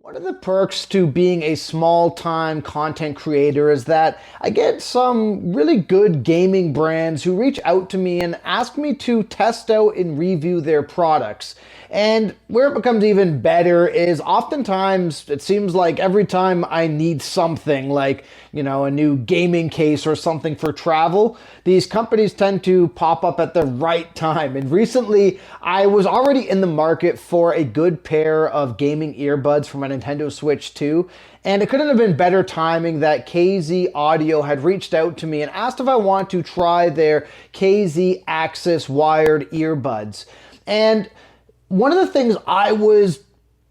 One of the perks to being a small-time content creator is that I get some really good gaming brands who reach out to me and ask me to test out and review their products. And where it becomes even better is oftentimes it seems like every time I need something like, a new gaming case or something for travel, these companies tend to pop up at the right time. And recently I was already in the market for a good pair of gaming earbuds for my Nintendo Switch 2. And it couldn't have been better timing that KZ Audio had reached out to me and asked if I want to try their KZ Axas wired earbuds. And one of the things I was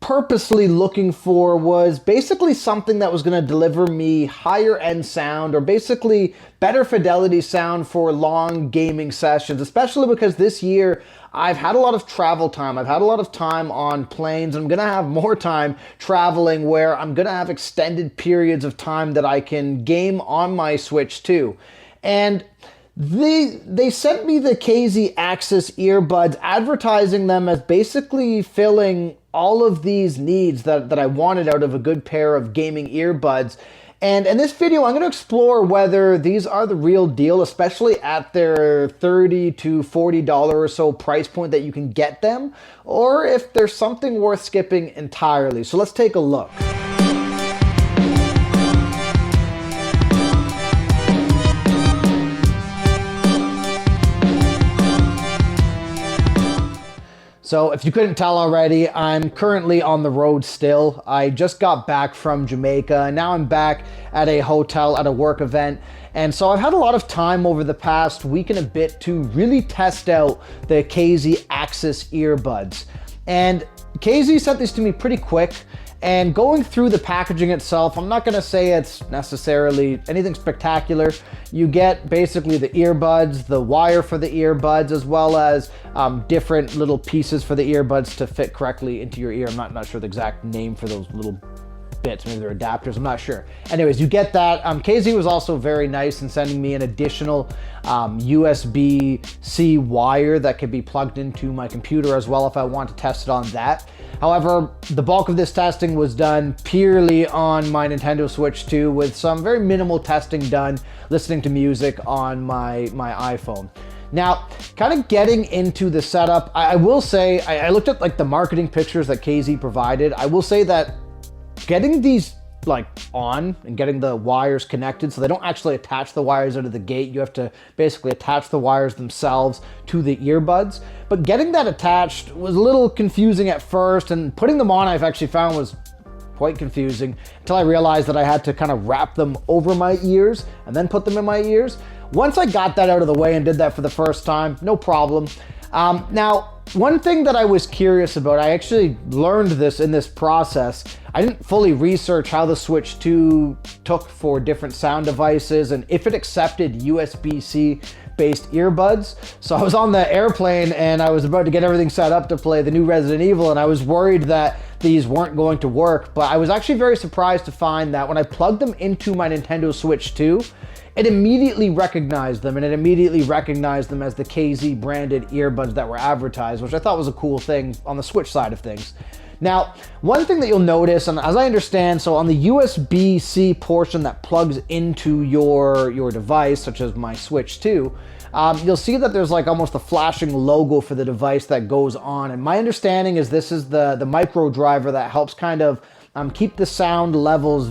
purposely looking for was basically something that was going to deliver me higher end sound, or basically better fidelity sound for long gaming sessions, especially because this year I've had a lot of travel time. I've had a lot of time on planes. I'm going to have more time traveling where I'm going to have extended periods of time that I can game on my Switch 2. And they sent me the KZ Axas earbuds, advertising them as basically filling all of these needs that I wanted out of a good pair of gaming earbuds. And in this video, I'm going to explore whether these are the real deal, especially at their $30 to $40 or so price point that you can get them, or if there's something worth skipping entirely. So let's take a look. So if you couldn't tell already, I'm currently on the road still. I just got back from Jamaica, and now I'm back at a hotel at a work event. And so I've had a lot of time over the past week and a bit to really test out the KZ Axas earbuds. And KZ sent these to me pretty quick. And going through the packaging itself, I'm not going to say it's necessarily anything spectacular. You get basically the earbuds, the wire for the earbuds, as well as different little pieces for the earbuds to fit correctly into your ear. I'm not sure the exact name for those little bits, maybe they're adapters, I'm not sure. Anyways, you get that. KZ was also very nice in sending me an additional USB-C wire that could be plugged into my computer as well if I want to test it on that. However, the bulk of this testing was done purely on my Nintendo Switch 2 with some very minimal testing done listening to music on my iPhone. Now, kind of getting into the setup, I will say, I looked at like the marketing pictures that KZ provided. I will say that getting these on and getting the wires connected, so they don't actually attach the wires out of the gate. You have to basically attach the wires themselves to the earbuds. But getting that attached was a little confusing at first, and putting them on I've actually found was quite confusing until I realized that I had to kind of wrap them over my ears and then put them in my ears. Once I got that out of the way and did that for the first time, no problem. Now, one thing that I was curious about, I actually learned this in this process. I didn't fully research how the Switch 2 took for different sound devices and if it accepted USB-C based earbuds. So I was on the airplane and I was about to get everything set up to play the new Resident Evil, and I was worried that these weren't going to work, but I was actually very surprised to find that when I plugged them into my Nintendo Switch 2, it immediately recognized them, and it immediately recognized them as the KZ branded earbuds that were advertised, which I thought was a cool thing on the Switch side of things. Now, one thing that you'll notice, and as I understand, so on the USB-C portion that plugs into your device, such as my Switch 2, you'll see that there's like almost a flashing logo for the device that goes on. And my understanding is this is the micro driver that helps kind of keep the sound levels,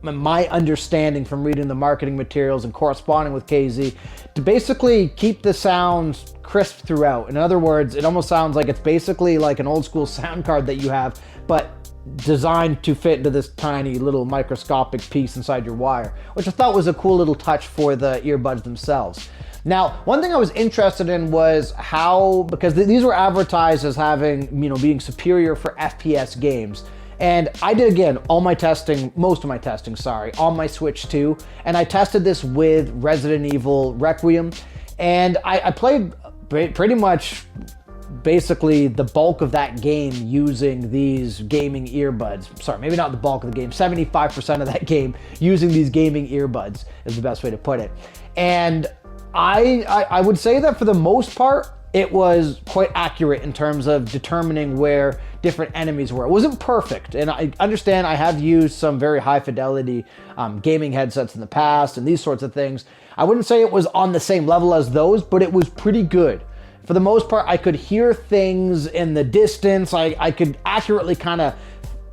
my understanding from reading the marketing materials and corresponding with KZ, to basically keep the sounds crisp throughout. In other words, it almost sounds like it's basically like an old school sound card that you have, but designed to fit into this tiny little microscopic piece inside your wire, which I thought was a cool little touch for the earbuds themselves. Now, one thing I was interested in was how, because these were advertised as having, being superior for FPS games. And I did, again, most of my testing, on my Switch 2. And I tested this with Resident Evil Requiem. And I played pretty much basically the bulk of that game using these gaming earbuds. Sorry, maybe not the bulk of the game, 75% of that game using these gaming earbuds is the best way to put it. And I would say that for the most part, it was quite accurate in terms of determining where different enemies were. It wasn't perfect, and I understand I have used some very high fidelity gaming headsets in the past and these sorts of things. I wouldn't say it was on the same level as those, but it was pretty good. For the most part, I could hear things in the distance. I could accurately kind of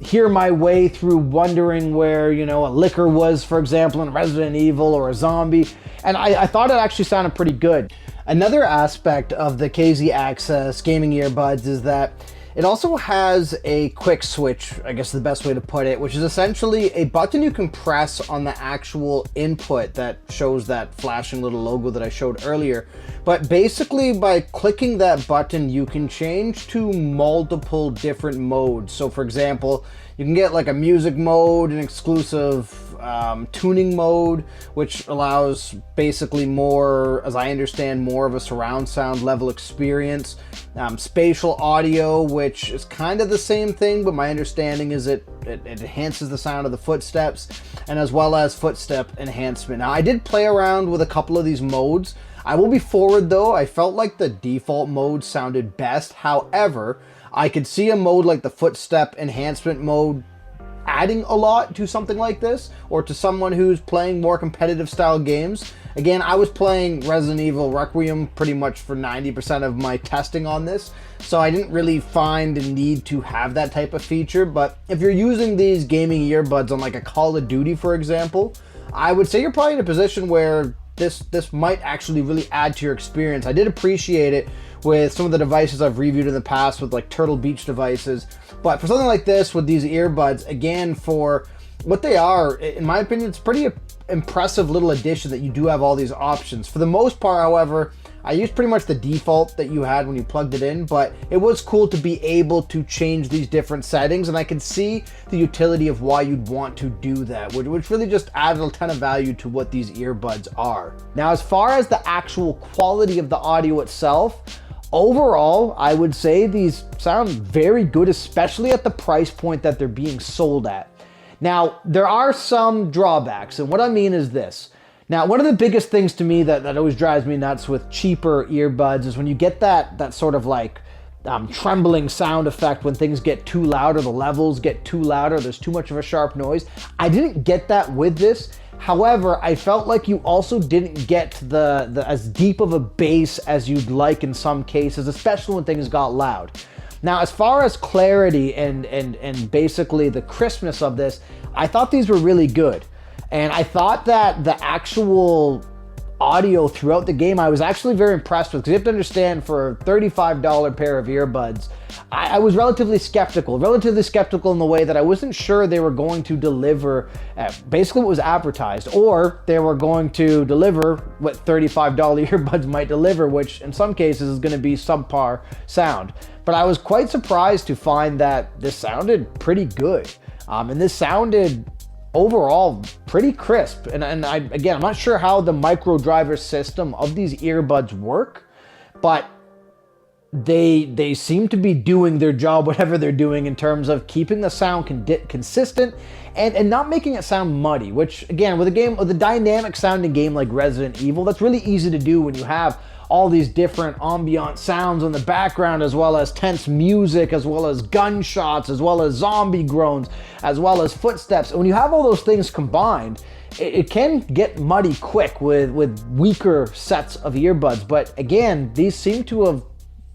hear my way through wondering where, you know, a liquor was, for example, in Resident Evil, or a zombie. And I thought it actually sounded pretty good. Another aspect of the KZ Axas gaming earbuds is that it also has a quick switch, I guess is the best way to put it, which is essentially a button you can press on the actual input that shows that flashing little logo that I showed earlier. But basically by clicking that button, you can change to multiple different modes. So for example, you can get like a music mode, an exclusive tuning mode, which allows basically more, as I understand, more of a surround sound level experience. Spatial audio, which is kind of the same thing, but my understanding is it enhances the sound of the footsteps, and as well as footstep enhancement. Now, I did play around with a couple of these modes. I will be forward though, I felt like the default mode sounded best. However, I could see a mode like the footstep enhancement mode adding a lot to something like this, or to someone who's playing more competitive style games. Again, I was playing Resident Evil Requiem pretty much for 90% of my testing on this, so I didn't really find a need to have that type of feature. But if you're using these gaming earbuds on like a Call of Duty, for example, I would say you're probably in a position where this might actually really add to your experience. I did appreciate it with some of the devices I've reviewed in the past with like Turtle Beach devices, but for something like this with these earbuds, again, for what they are, in my opinion, it's pretty impressive little addition that you do have all these options. For the most part, however, I used pretty much the default that you had when you plugged it in, but it was cool to be able to change these different settings, and I could see the utility of why you'd want to do that, which really just added a ton of value to what these earbuds are. Now, as far as the actual quality of the audio itself, overall, I would say these sound very good, especially at the price point that they're being sold at. Now, there are some drawbacks, and what I mean is this. Now, one of the biggest things to me that always drives me nuts with cheaper earbuds is when you get that sort of like trembling sound effect when things get too loud, or the levels get too loud, or there's too much of a sharp noise. I didn't get that with this. However, I felt like you also didn't get the as deep of a bass as you'd like in some cases, especially when things got loud. Now, as far as clarity and basically the crispness of this, I thought these were really good. And I thought that the actual audio throughout the game, I was actually very impressed with, because you have to understand, for a $35 pair of earbuds, I was relatively skeptical in the way that I wasn't sure they were going to deliver basically what was advertised, or they were going to deliver what $35 earbuds might deliver, which in some cases is going to be subpar sound. But I was quite surprised to find that this sounded pretty good. And this sounded overall pretty crisp. And again, I'm not sure how the micro driver system of these earbuds work, but they seem to be doing their job, whatever they're doing, in terms of keeping the sound consistent and not making it sound muddy, which again, with a dynamic sounding game like Resident Evil, that's really easy to do when you have all these different ambient sounds in the background, as well as tense music, as well as gunshots, as well as zombie groans, as well as footsteps. And when you have all those things combined, it can get muddy quick with weaker sets of earbuds. But again, these seem to have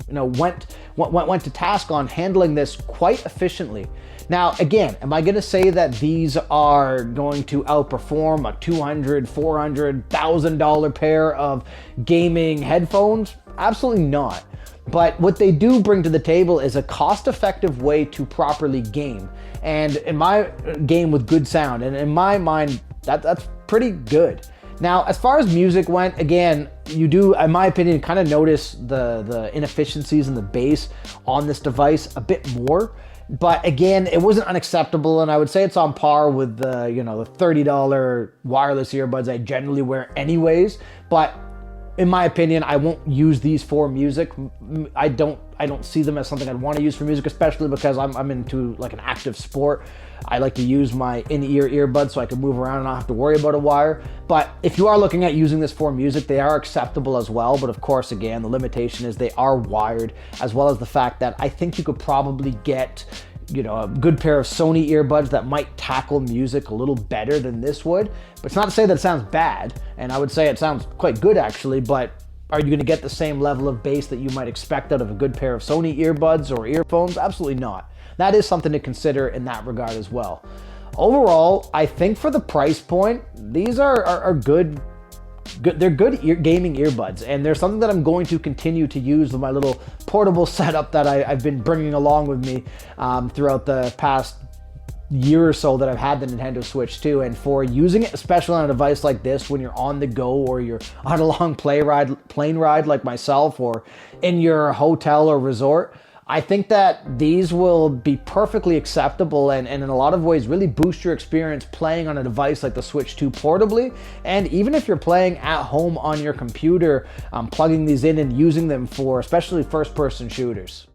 went to task on handling this quite efficiently. Now, again, am I going to say that these are going to outperform a $200, $400, $1,000 pair of gaming headphones? Absolutely not. But what they do bring to the table is a cost-effective way to properly game, and in my game with good sound. And in my mind, that's pretty good. Now, as far as music went, again, you do, in my opinion, kind of notice the inefficiencies in the bass on this device a bit more. But again, it wasn't unacceptable, and I would say it's on par with the $30 wireless earbuds I generally wear anyways. But in my opinion, I won't use these for music. I don't I don't see them as something I'd want to use for music, especially because I'm into like an active sport. I like to use my in-ear earbuds so I can move around and not have to worry about a wire. But if you are looking at using this for music, they are acceptable as well. But of course, again, the limitation is they are wired, as well as the fact that I think you could probably get, you know, a good pair of Sony earbuds that might tackle music a little better than this would. But it's not to say that it sounds bad, and I would say it sounds quite good actually, but are you going to get the same level of bass that you might expect out of a good pair of Sony earbuds or earphones? Absolutely not. That is something to consider in that regard as well. Overall, I think for the price point, these are good. They're good gaming earbuds, and they're something that I'm going to continue to use with my little portable setup that I've been bringing along with me throughout the past year or so that I've had the Nintendo Switch 2. And for using it, especially on a device like this, when you're on the go or you're on a long plane ride like myself, or in your hotel or resort, I think that these will be perfectly acceptable and in a lot of ways really boost your experience playing on a device like the Switch 2 portably. And even if you're playing at home on your computer, plugging these in and using them for especially first-person shooters.